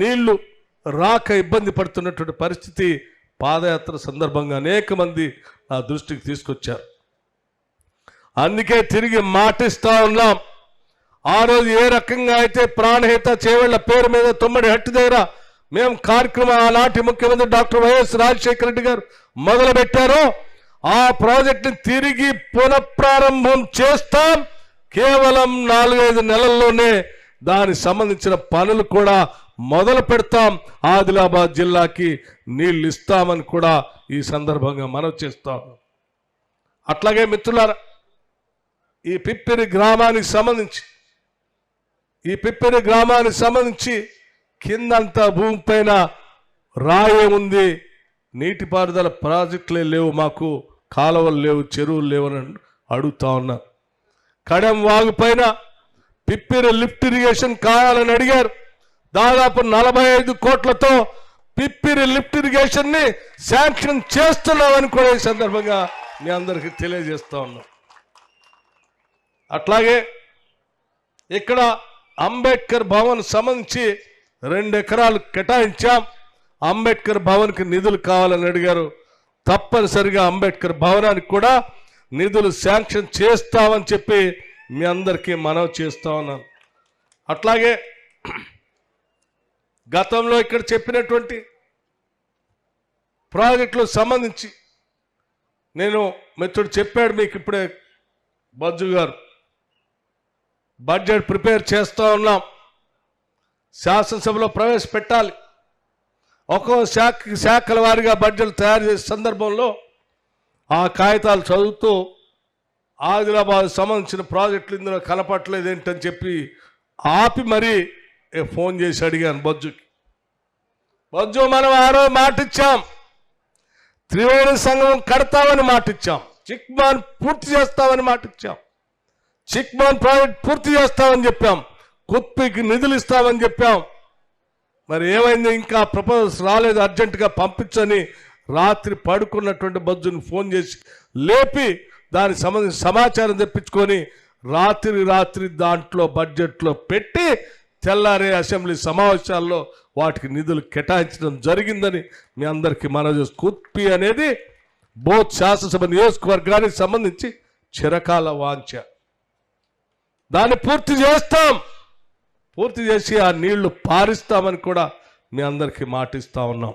నీళ్లు రాక ఇబ్బంది పడుతున్నటువంటి పరిస్థితి పాదయాత్ర సందర్భంగా అనేక మంది నా దృష్టికి తీసుకొచ్చారు. అందుకే తిరిగి మాటిస్తా ఉన్నాం. ఆ రోజు ఏ రకంగా అయితే ప్రాణహిత చేవెళ్ల పేరు మీద తొమ్మడి హట్టి దగ్గర మేము కార్యక్రమం ఆనాటి ముఖ్యమంత్రి డాక్టర్ వైఎస్ రాజశేఖర రెడ్డి గారు మొదలుపెట్టారో ఆ ప్రాజెక్టుని తిరిగి పునఃప్రారంభం చేస్తాం. కేవలం 4-5 నెలల్లోనే దానికి సంబంధించిన పనులు కూడా మొదలు పెడతాం. ఆదిలాబాద్ జిల్లాకి నీళ్లు ఇస్తామని కూడా ఈ సందర్భంగా మనవి చేస్తాం. అట్లాగే మిత్రులారా, ఈ పిప్పిరి గ్రామానికి సంబంధించి కిందంతా భూమి పైన రాయే ఉంది. నీటిపారుదల ప్రాజెక్టులే లేవు, మాకు కాలువలు లేవు, చెరువులు లేవని అడుగుతా ఉన్నా. కడెం వాగు పైన పిప్పిరి లిఫ్ట్ ఇరిగేషన్ కావాలని అడిగారు. దాదాపు 45 కోట్లతో పిప్పిరి లిఫ్ట్ ఇరిగేషన్ ని శాంక్షన్ చేస్తున్నామని కూడా ఈ సందర్భంగా మీ అందరికీ తెలియజేస్తా ఉన్నాం. అట్లాగే ఇక్కడ అంబేద్కర్ భవన్ సంబంధించి 2 ఎకరాలు కేటాయించాం. అంబేద్కర్ భవన్కి నిధులు కావాలని అడిగారు. తప్పనిసరిగా అంబేద్కర్ భవనానికి కూడా నిధులు శాంక్షన్ చేస్తామని చెప్పి మీ అందరికీ మనవి చేస్తా ఉన్నాను. అట్లాగే గతంలో ఇక్కడ చెప్పినటువంటి ప్రాజెక్టులకు సంబంధించి నేను మిత్రుడు చెప్పాడు మీకు ఇప్పుడే బజ్జు గారు, బడ్జెట్ ప్రిపేర్ చేస్తూ ఉన్నాం. శాసనసభలో ప్రవేశపెట్టాలి. ఒక్కో శాఖల వారీగా బడ్జెట్ తయారు చేసే సందర్భంలో ఆ కాగితాలు చదువుతూ ఆదిలాబాద్ సంబంధించిన ప్రాజెక్టులు ఇందులో కనపట్లేదు ఏంటని చెప్పి ఆపి మరీ ఫోన్ చేసి అడిగాను బజ్జుకి. బజ్జు, మనం ఆ రోజు మాటిచ్చాం, త్రివేణి సంగమం కడతామని మాటిచ్చాం, చిక్మాన్ పూర్తి చేస్తామని మాటిచ్చాం, చిక్మాన్ ప్రాజెక్ట్ పూర్తి చేస్తామని చెప్పాం, కుత్పికి నిధులు ఇస్తామని చెప్పాం. మరి ఏమైంది? ఇంకా ప్రపోజల్స్ రాలేదు, అర్జెంటుగా పంపించని రాత్రి పడుకున్నటువంటి బజ్జుని ఫోన్ చేసి లేపి దానికి సంబంధించిన సమాచారం తెప్పించుకొని రాత్రి దాంట్లో బడ్జెట్లో పెట్టి తెల్లారే అసెంబ్లీ సమావేశాల్లో వాటికి నిధులు కేటాయించడం జరిగిందని మీ అందరికీ మనవి చేస్తూ, కుత్పి అనేది బోత్ శాసనసభ నియోజకవర్గానికి సంబంధించి చిరకాల వాంఛ. దాన్ని పూర్తి చేసి ఆ నీళ్లు పారిస్తామని కూడా మీ అందరికీ మాటిస్తా ఉన్నాం.